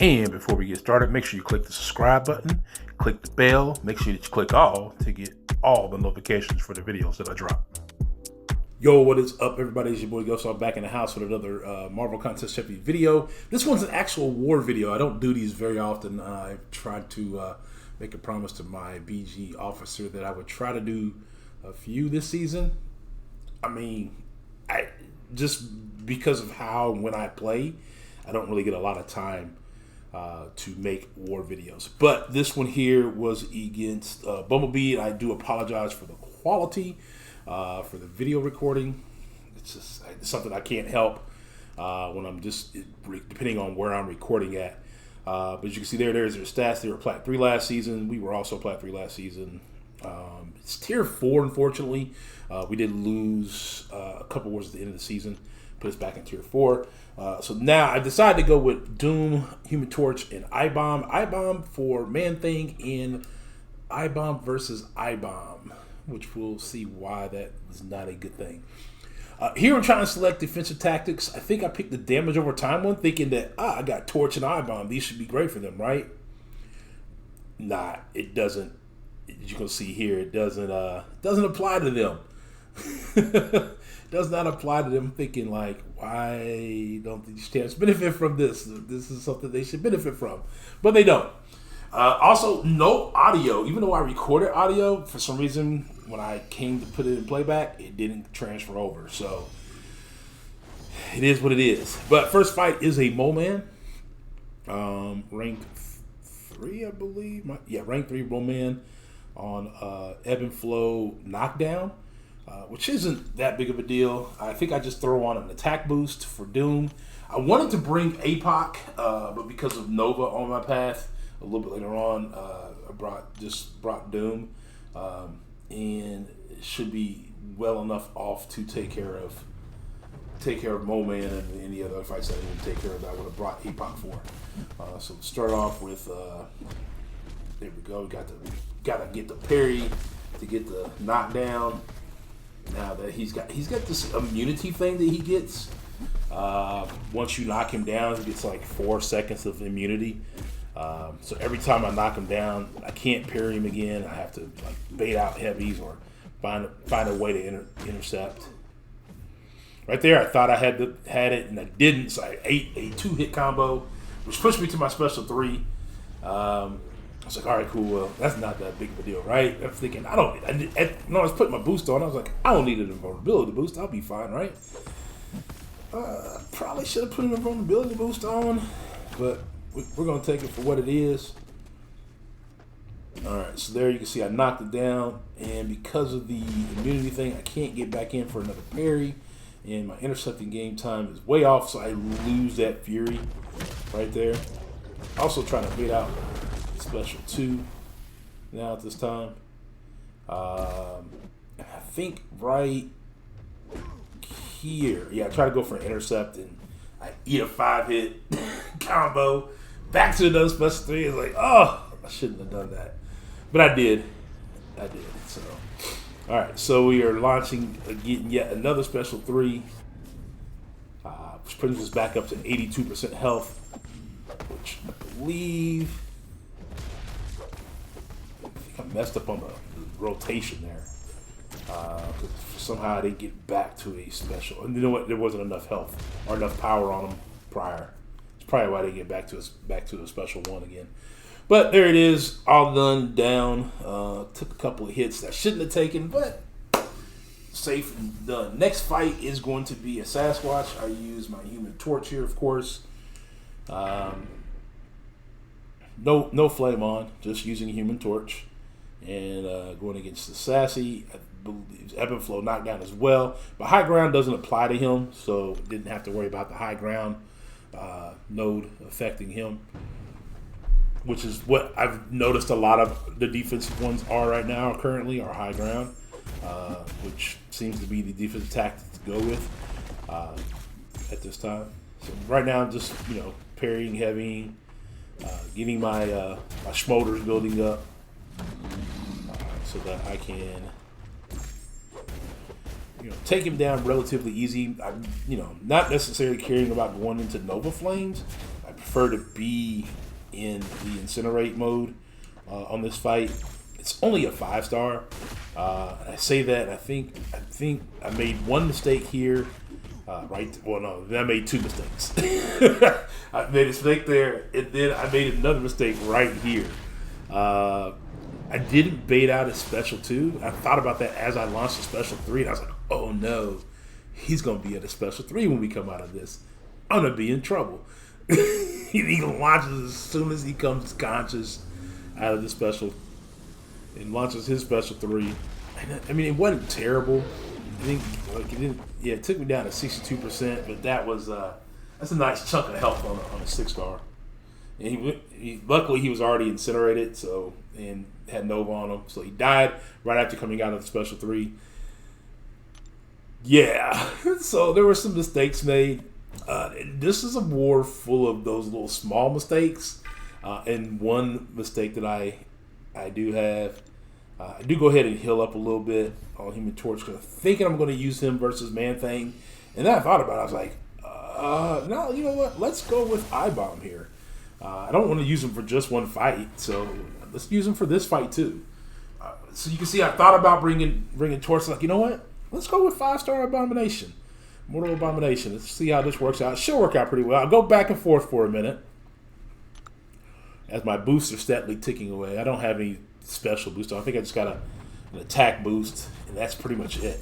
And before we get started, make sure you click the subscribe button, click the bell, make sure that you click all to get all the notifications for the videos that I drop. Yo, what is up, everybody? It's your boy Ghostdog back in the house with another Marvel Contest Champion video. This one's an actual war video. I don't do these very often. I've tried to make a promise to my BG officer that I would try to do a few this season. I mean, just because of how and when I play, I don't really get a lot of time to make war videos. But this one here was against Bumblebee, and I do apologize for the quality for the video recording. It's just something I can't help when I'm just depending on where I'm recording at. But as you can see there's their stats. They were Plat 3 last season. We were also Plat 3 last season. It's Tier 4, unfortunately. We did lose a couple wars at the end of the season. Put us back in Tier 4. So now I decided to go with Doom, Human Torch, and iBomb. iBomb for Man-Thing and iBomb versus iBomb, which we'll see why that is not a good thing. Here I'm trying to select defensive tactics. I think I picked the damage over time one, thinking that, I got Torch and iBomb. These should be great for them, right? Nah, it doesn't. As you can see here, it doesn't apply to them. Does not apply to them. Thinking like, why don't these champs benefit from this? This is something they should benefit from, but they don't. Also, no audio. Even though I recorded audio, for some reason, when I came to put it in playback, it didn't transfer over. So it is what it is. But first fight is a Mole Man, ranked 3, I believe. Ranked 3 Mole Man on Ebb and Flow Knockdown. Which isn't that big of a deal. I think I just throw on an attack boost for Doom. I wanted to bring APOC, but because of Nova on my path, a little bit later on, I brought Doom, and it should be well enough off to take care of Mole Man and any other fights that I need to take care of that I would have brought APOC for. So start off with there we go. Gotta get the parry to get the knockdown. Now that he's got this immunity thing that he gets. Once you knock him down, he gets like 4 seconds of immunity. So every time I knock him down, I can't parry him again. I have to like bait out heavies or find a way to intercept. Right there, I thought I had it, and I didn't. So I ate a 2-hit combo, which pushed me to my special 3. I was like, all right, cool. Well, that's not that big of a deal, right? I'm thinking, I was putting my boost on. I was like, I don't need an invulnerability boost. I'll be fine, right? Probably should have put an invulnerability boost on, but we're going to take it for what it is. All right, so there you can see I knocked it down, and because of the immunity thing, I can't get back in for another parry, and my intercepting game time is way off, so I lose that Fury right there. Also trying to bait out special 2 now at this time. I think right here, I try to go for an intercept, and I eat a 5-hit combo. Back to another special 3. It's like, I shouldn't have done that, but I did. So, all right. So we are launching again yet another special 3, which brings us back up to 82% health, which I believe. I messed up on the rotation there. Somehow I didn't get back to a special. And you know what? There wasn't enough health or enough power on them prior. It's probably why I didn't get back to a special 1 again. But there it is, all done, down. Took a couple of hits that I shouldn't have taken, but safe and done. Next fight is going to be a Sasquatch. I use my Human Torch here, of course. No flame on, just using a Human Torch. And going against the Sassy, I believe Ebb and Flow knockdown as well. But high ground doesn't apply to him, so didn't have to worry about the high ground node affecting him, which is what I've noticed a lot of the defensive ones are right now currently, are high ground, which seems to be the defensive tactic to go with at this time. So right now I'm just, parrying, heavying, getting my Schmolders building up, so that I can, take him down relatively easy. I'm, not necessarily caring about going into Nova Flames. I prefer to be in the incinerate mode on this fight. It's only a 5-star. I say that I think I made one mistake here. Well, no, I made 2 mistakes. I made a mistake there, and then I made another mistake right here. I didn't bait out a special 2. I thought about that as I launched a special 3, and I was like, oh no, he's going to be at a special 3 when we come out of this. I'm going to be in trouble. He launches as soon as he comes conscious out of the special, and launches his special 3. And, I mean, it wasn't terrible. It took me down to 62%, but that's a nice chunk of health on a 6-star. And luckily he was already incinerated, and had Nova on him, so he died right after coming out of the special 3. Yeah, so there were some mistakes made. This is a war full of those little small mistakes, and one mistake that I do have. I do go ahead and heal up a little bit on Human Torch because I'm thinking I'm going to use him versus Man-Thing. And then I thought about it. I was like, no, you know what? Let's go with iBomb here. I don't want to use him for just one fight, so let's use him for this fight too. So you can see I thought about bringing Torch. Like, you know what? Let's go with 5-star Abomination. Mortal Abomination. Let's see how this works out. It should work out pretty well. I'll go back and forth for a minute as my boosts are steadily ticking away. I don't have any special boost. I think I just got an attack boost, and that's pretty much it.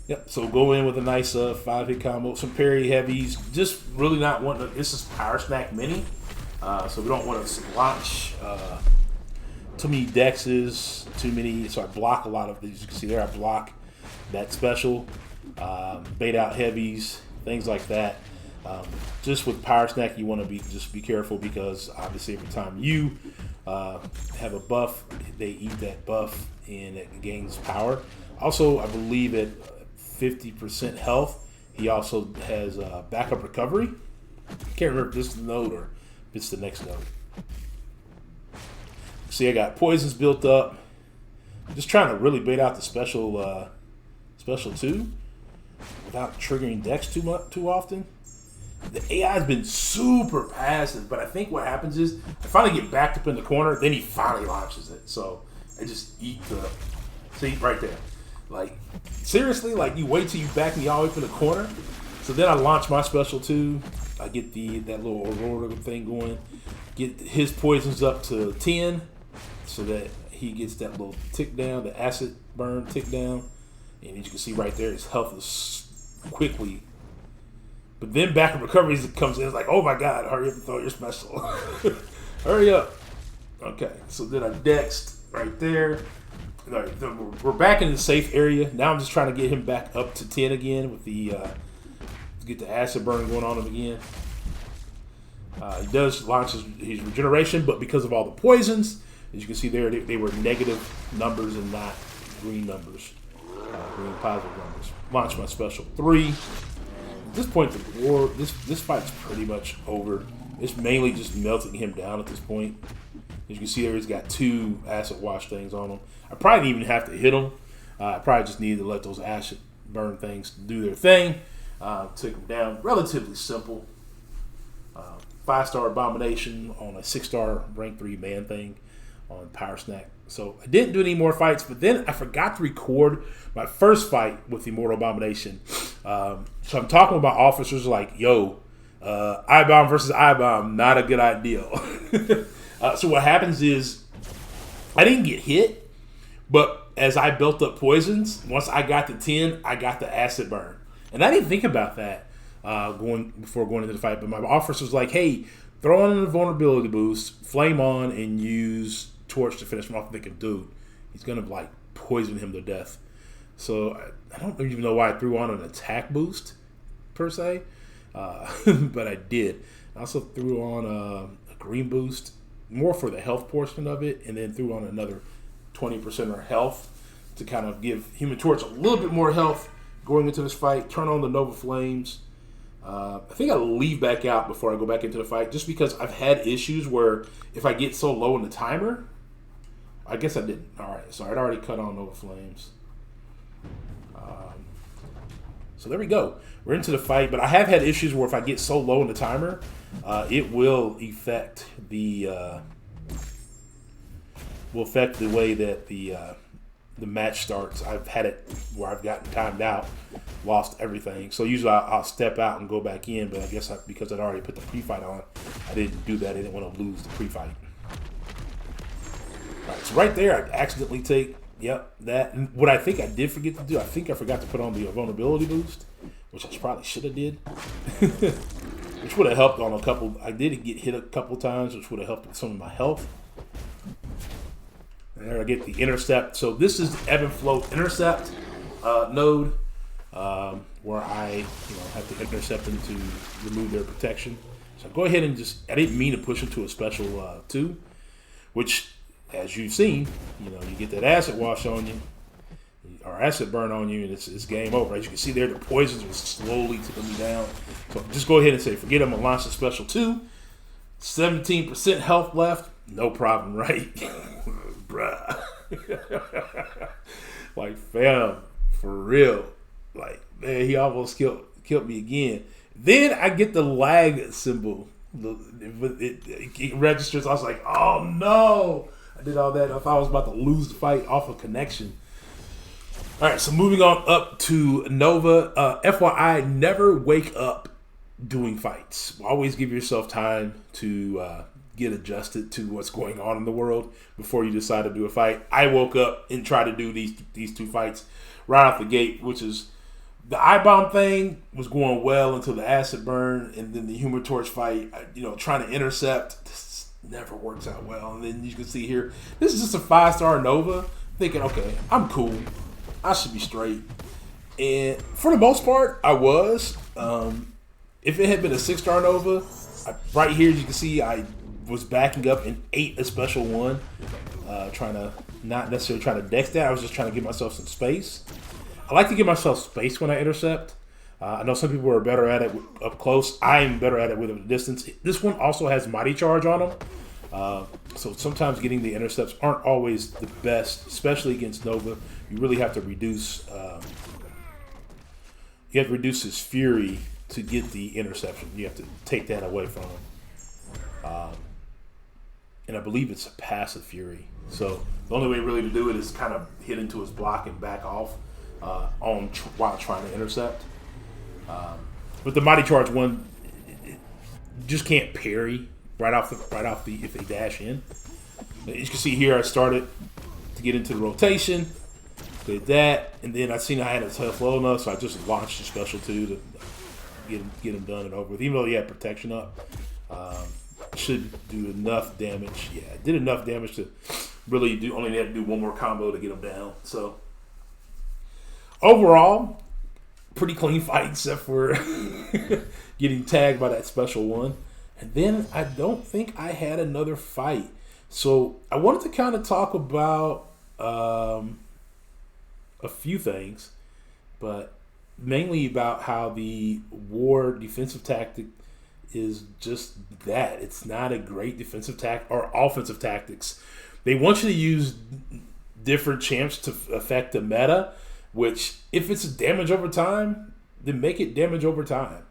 Yep. So go in with a nice 5-hit combo, some parry heavies. Just really not wanting to. This is Power Snack Mini, so we don't want to launch too many dexes, too many. So I block a lot of these. You can see there I block that special, bait out heavies, things like that. Just with Power Snack, you want to be careful because obviously every time you have a buff, they eat that buff and it gains power. Also, I believe at 50% health, he also has backup recovery. I can't remember if this is the node or if it's the next node. See, I got poisons built up. I'm just trying to really bait out the special 2 without triggering dex too often. The AI has been super passive, but I think what happens is I finally get backed up in the corner, then he finally launches it. So I just eat see right there. Like, seriously, like you wait till you back me all the way up in the corner. So then I launch my special 2. I get that little Aurora thing going. Get his poisons up to 10 so that he gets that little tick down, the acid burn tick down. And as you can see right there, his health is quickly. But then back in recovery comes in, it's like, oh my God, hurry up and throw your special. Hurry up. Okay, so then I dexed right there. We're back in the safe area. Now I'm just trying to get him back up to 10 again with to get the acid burn going on him again. He does launch his regeneration, but because of all the poisons, as you can see there, they were negative numbers and not green numbers, green positive numbers. Launch my special 3. At this point, the war, this fight's pretty much over. It's mainly just melting him down at this point. As you can see there, he's got 2 acid wash things on him. I probably didn't even have to hit him. I probably just needed to let those acid burn things do their thing. Took him down. Relatively simple. 5-star Abomination on a 6-star rank 3 Man-Thing on Power Snack. So I didn't do any more fights, but then I forgot to record my first fight with Immortal Abomination. So I'm talking about officers like, yo, iBomb versus iBomb, not a good idea. So what happens is I didn't get hit, but as I built up poisons, once I got to 10, I got the acid burn. And I didn't think about that before going into the fight, but my officer was like, hey, throw on a vulnerability boost, flame on, and use Torch to finish him off. Thinking, dude, he's going to like poison him to death. So I don't even know why I threw on an attack boost, per se, but I did. I also threw on a green boost, more for the health portion of it, and then threw on another 20% of health to kind of give Human Torch a little bit more health going into this fight. Turn on the Nova Flames. I think I'll leave back out before I go back into the fight, just because I've had issues where if I get so low in the timer, I guess I didn't. All right, so I'd already cut on Nova Flames. So there we go. We're into the fight, but I have had issues where if I get so low in the timer, it will affect the way that the match starts. I've had it where I've gotten timed out, lost everything. So usually I'll step out and go back in, but I guess because I'd already put the pre-fight on, I didn't do that. I didn't want to lose the pre-fight. All right, so right there, I accidentally take, that. And what I think I did forget to do, I think I forgot to put on the vulnerability boost, which I probably should have did. Which would have helped on a couple. I did get hit a couple times, which would have helped with some of my health. And there I get the intercept. So this is the ebb and flow intercept node, where I have to intercept them to remove their protection. So go ahead and I didn't mean to push into a special 2, which, as you've seen, you get that acid wash on you, or acid burn on you, and it's game over. As you can see there, the poisons are slowly tipping me down. So just go ahead and say, forget I'm going to launch the special 2. 17% health left. No problem, right? Bruh. Like, fam, for real. Like, man, he almost killed me again. Then I get the lag symbol. It registers. I was like, oh no. I did all that. If I was about to lose the fight off of connection. All right, so moving on up to Nova. FYI, never wake up doing fights. Always give yourself time to get adjusted to what's going on in the world before you decide to do a fight. I woke up and tried to do these 2 fights right off the gate, which is the iBomb thing was going well until the acid burn, and then the Human Torch fight, trying to intercept, this never works out well. And then you can see here, this is just a 5-star Nova, thinking, okay, I'm cool. I should be straight. And for the most part, I was. If it had been a 6-star Nova, right here, as you can see, I was backing up and ate a special 1, trying to not necessarily try to dex that. I was just trying to give myself some space. I like to give myself space when I intercept. I know some people are better at it up close. I'm better at it with a distance. This one also has Mighty Charge on them. So sometimes getting the intercepts aren't always the best, especially against Nova. You really have to reduce his fury to get the interception. You have to take that away from him. And I believe it's a passive fury. So the only way really to do it is kind of hit into his block and back off while trying to intercept. But the Mighty Charge one, it just can't parry right off the if they dash in. As you can see here, I started to get into the rotation, did that, and then I seen I had his health low enough, so I just launched the special 2 to get him done and over with. Even though he had protection up, should do enough damage. Yeah, it did enough damage to really only had to do 1 more combo to get him down. So overall, pretty clean fight except for getting tagged by that special 1. And then I don't think I had another fight. So I wanted to kind of talk about a few things, but mainly about how the war defensive tactic is just that. It's not a great defensive tactic or offensive tactics. They want you to use different champs to affect the meta, which if it's damage over time, then make it damage over time.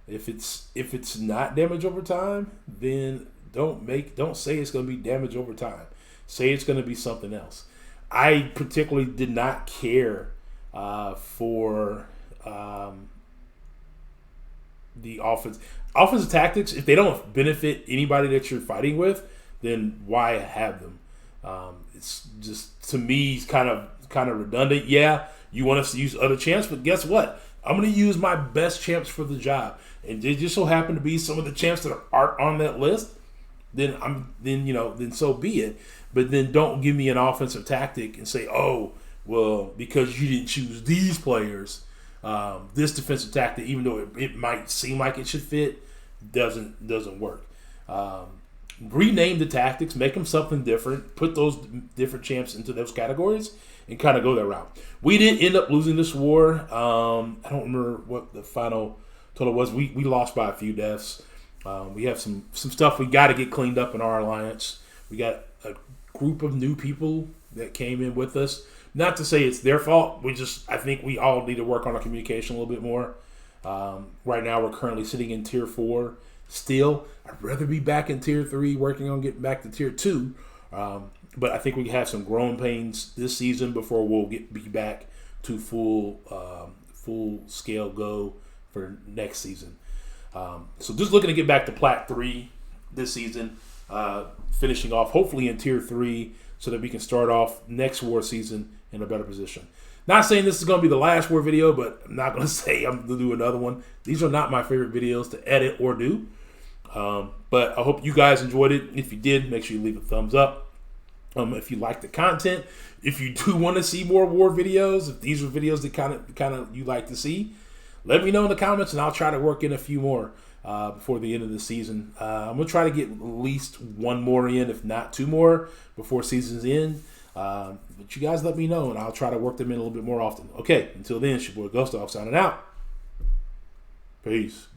If it's not damage over time, then don't say it's going to be damage over time. Say it's going to be something else. I particularly did not care for the offensive tactics. If they don't benefit anybody that you're fighting with, then why have them? It's just, to me, it's kind of redundant. Yeah, you want us to use other champs, but guess what? I'm going to use my best champs for the job, and they just so happen to be some of the champs that aren't on that list. Then so be it. But then don't give me an offensive tactic and say, oh, well, because you didn't choose these players, this defensive tactic, even though it might seem like it should fit, doesn't work. Rename the tactics, make them something different, put those different champs into those categories, and kind of go that route. We did end up losing this war. I don't remember what the final total was. We lost by a few deaths. We have some stuff we got to get cleaned up in our alliance. We got a group of new people that came in with us, Not to say it's their fault. I think we all need to work on our communication a little bit more. Right now, we're currently sitting in Tier 4. Still, I'd rather be back in Tier 3, working on getting back to Tier 2. But I think we have some growing pains this season before we'll be back to full scale go for next season. So just looking to get back to Plat 3 this season, finishing off hopefully in Tier 3 so that we can start off next war season in a better position. Not saying this is going to be the last war video, but I'm not going to say I'm going to do another one. These are not my favorite videos to edit or do. But I hope you guys enjoyed it. If you did, make sure you leave a thumbs up. If you like the content, if you do want to see more war videos, if these are videos that kind of you like to see, let me know in the comments, and I'll try to work in a few more before the end of the season. I'm gonna try to get at least one more in, if not two more, before season's end. But you guys let me know, and I'll try to work them in a little bit more often. Okay, until then, it's your boy Ghostdog signing out. Peace.